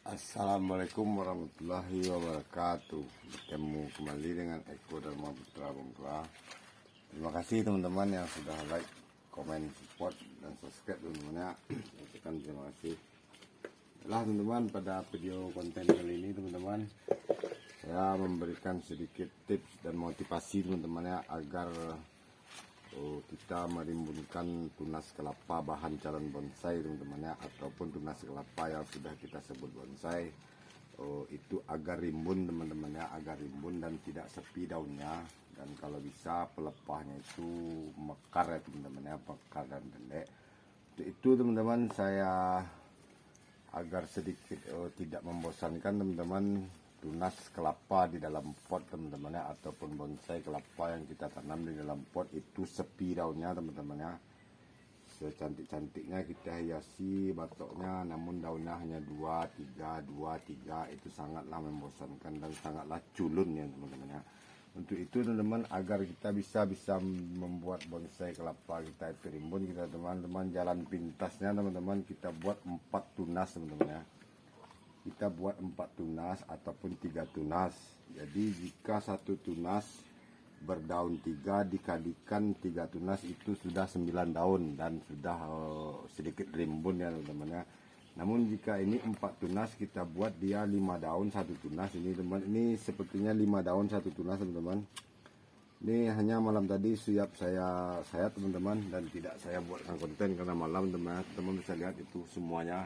Assalamualaikum warahmatullahi wabarakatuh. Bertemu kembali dengan Eko Dharma Putra Bongkla. Terima kasih teman-teman yang sudah like, komen, support, dan subscribe teman-teman ya. Terima kasih. Nah teman-teman, pada video konten kali ini teman-teman, saya memberikan sedikit tips dan motivasi teman-teman ya, agar kita merimbunkan tunas kelapa bahan calon bonsai teman-teman ya, ataupun tunas kelapa yang sudah kita sebut bonsai, itu agar rimbun teman-teman ya, agar rimbun dan tidak sepi daunnya, dan kalau bisa pelepahnya itu mekar ya teman-teman ya, mekar dan pendek. Itu teman-teman, saya agar sedikit tidak membosankan teman-teman, tunas kelapa di dalam pot teman-teman ya, ataupun bonsai kelapa yang kita tanam di dalam pot itu sepi daunnya teman-teman ya. Secantik-cantiknya kita hiasi batoknya, namun daunnya hanya 2-3 itu sangatlah membosankan dan sangatlah culun ya teman-teman ya. Untuk itu teman-teman, agar kita bisa membuat bonsai kelapa kita itu rimbun, kita teman-teman, jalan pintasnya teman-teman, kita buat 4 tunas teman-teman ya. Kita buat 4 tunas ataupun 3 tunas. Jadi jika satu tunas berdaun 3 dikalikan 3 tunas itu sudah 9 daun dan sudah sedikit rimbun ya teman-teman ya. Namun jika ini 4 tunas kita buat dia 5 daun 1 tunas, ini teman, ini sepertinya 5 daun 1 tunas teman-teman. Ini hanya malam tadi siap saya teman-teman, dan tidak saya buatkan konten karena malam teman-teman bisa lihat itu semuanya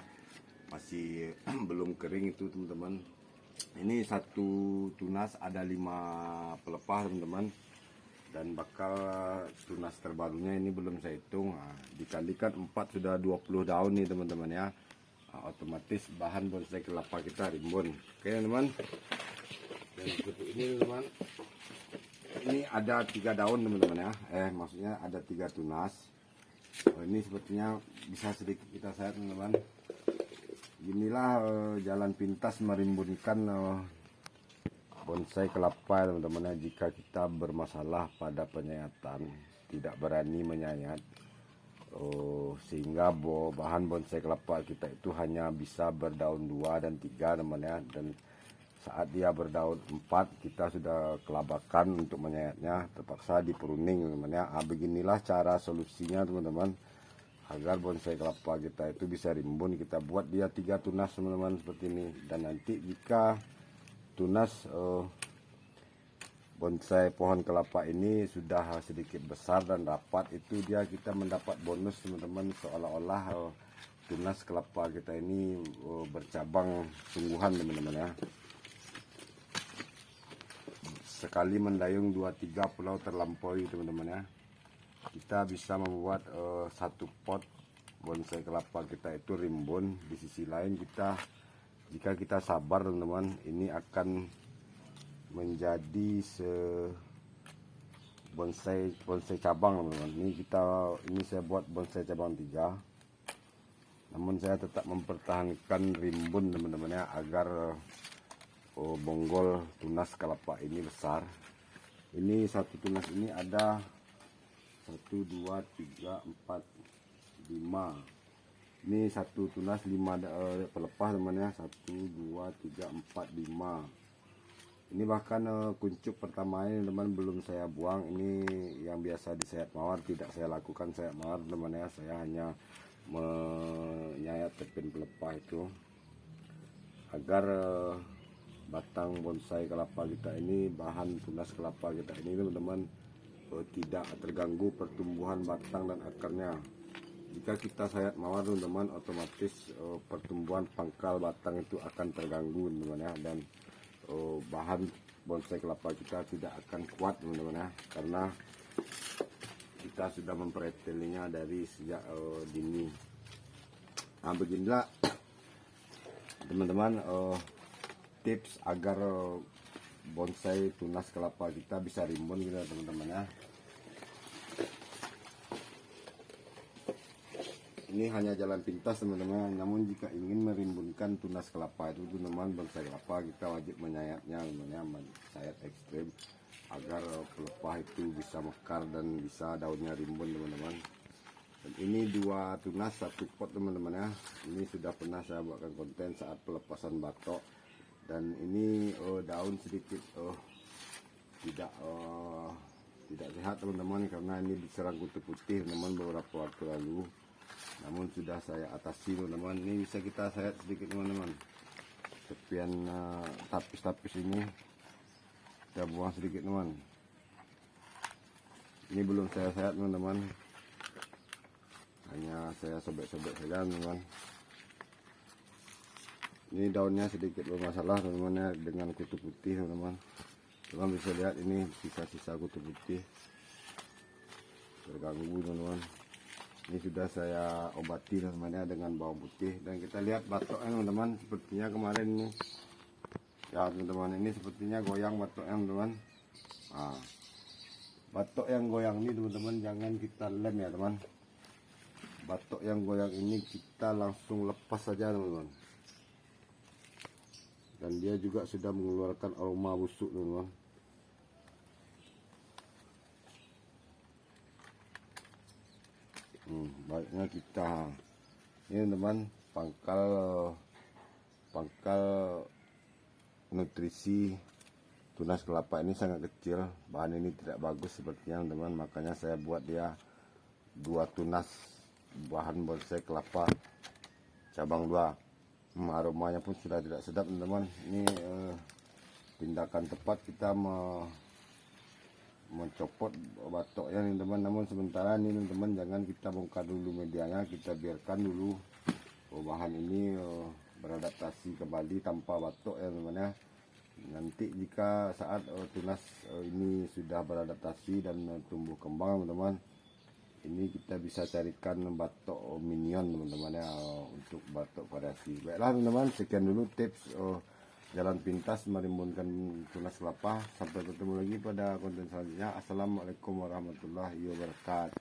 masih belum kering itu teman-teman. Ini satu tunas ada 5 pelepah teman-teman, dan bakal tunas terbarunya ini belum saya hitung. Dikalikan 4 sudah 20 daun nih teman-teman ya. Otomatis bahan bonsai kelapa kita rimbun. Oke teman-teman, dan seperti ini teman-teman, ini ada 3 daun teman-teman ya, maksudnya ada 3 tunas. Ini sepertinya bisa sedikit kita sayat teman-teman. Inilah jalan pintas merimbunkan bonsai kelapa teman-teman ya. Jika kita bermasalah pada penyayatan, tidak berani menyayat, sehingga bahan bonsai kelapa kita itu hanya bisa berdaun 2 dan 3 teman ya, dan saat dia berdaun 4 kita sudah kelabakan untuk menyayatnya, terpaksa dipruning teman ya. Beginilah cara solusinya teman-teman, agar bonsai kelapa kita itu bisa rimbun. Kita buat dia 3 tunas teman-teman seperti ini, dan nanti jika tunas bonsai pohon kelapa ini sudah sedikit besar dan rapat, itu dia kita mendapat bonus teman-teman, seolah-olah tunas kelapa kita ini bercabang sungguhan teman-teman ya. Sekali mendayung 2-3 pulau terlampaui teman-teman ya. Kita bisa membuat satu pot bonsai kelapa kita itu rimbun. Di sisi lain kita, jika kita sabar teman-teman, ini akan menjadi bonsai cabang teman-teman. Ini saya buat bonsai cabang 3, namun saya tetap mempertahankan rimbun teman-teman ya, agar bonggol tunas kelapa ini besar. Ini satu tunas ini ada 1, 2, 3, 4, 5. Ini satu tunas 5 pelepah teman ya. 1, 2, 3, 4, 5. Ini bahkan kuncup pertama ini teman belum saya buang. Ini yang biasa disayat mawar, tidak saya lakukan sayat mawar teman ya. Saya hanya menyayat tepin pelepah itu agar batang bonsai kelapa kita ini, bahan tunas kelapa kita ini teman-teman, tidak terganggu pertumbuhan batang dan akarnya. Jika kita sayat mawar teman-teman, otomatis pertumbuhan pangkal batang itu akan terganggu teman-teman ya, dan bahan bonsai kelapa kita tidak akan kuat teman-teman ya, karena kita sudah memperetelinya dari sejak dini. Nah beginilah teman-teman tips agar bonsai tunas kelapa kita bisa rimbun gitu teman-teman ya. Ini hanya jalan pintas teman-teman, namun jika ingin merimbunkan tunas kelapa itu teman-teman, bonsai kelapa kita wajib menyayatnya teman-teman, sayat ekstrim agar pelepah itu bisa mekar dan bisa daunnya rimbun teman-teman. Dan ini 2 tunas 1 pot teman-teman ya. Ini sudah pernah saya buatkan konten saat pelepasan batok. Dan ini daun sedikit tidak sehat teman-teman, karena ini diserang kutu putih teman beberapa waktu lalu. Namun sudah saya atasi teman-teman. Ini bisa kita sayat sedikit teman-teman. Tepian tapis-tapis ini kita buang sedikit teman. Ini belum saya sayat teman-teman, hanya saya sobek-sobek saja teman-teman. Ini daunnya sedikit bermasalah teman-teman ya, dengan kutu putih teman-teman. Teman bisa lihat ini sisa-sisa kutu putih terganggu teman-teman. Ini sudah saya obati teman-teman ya dengan bawang putih. Dan kita lihat batoknya teman-teman, sepertinya kemarin ini ya teman-teman, ini sepertinya goyang batoknya teman-teman. Batok yang goyang ini teman-teman jangan kita lem ya teman. Batok yang goyang ini kita langsung lepas saja teman-teman. Dan dia juga sudah mengeluarkan aroma busuk teman-teman. Baiknya kita ini teman, pangkal nutrisi tunas kelapa ini sangat kecil. Bahan ini tidak bagus sepertinya teman, makanya saya buat dia 2 tunas bahan bonsai kelapa cabang 2. Aromanya pun sudah tidak sedap teman-teman. Ini tindakan tepat kita mencopot batoknya nih teman. Namun sementara ini teman-teman jangan kita bongkar dulu medianya, kita biarkan dulu bahan ini beradaptasi kembali tanpa batok ya teman ya. Nanti jika saat tunas ini sudah beradaptasi dan tumbuh kembang teman-teman, ini kita bisa carikan batok minion teman-teman ya, untuk batok variasi. Baiklah teman-teman, sekian dulu tips jalan pintas merimbunkan tunas kelapa. Sampai ketemu lagi pada konten selanjutnya. Assalamualaikum warahmatullahi wabarakatuh.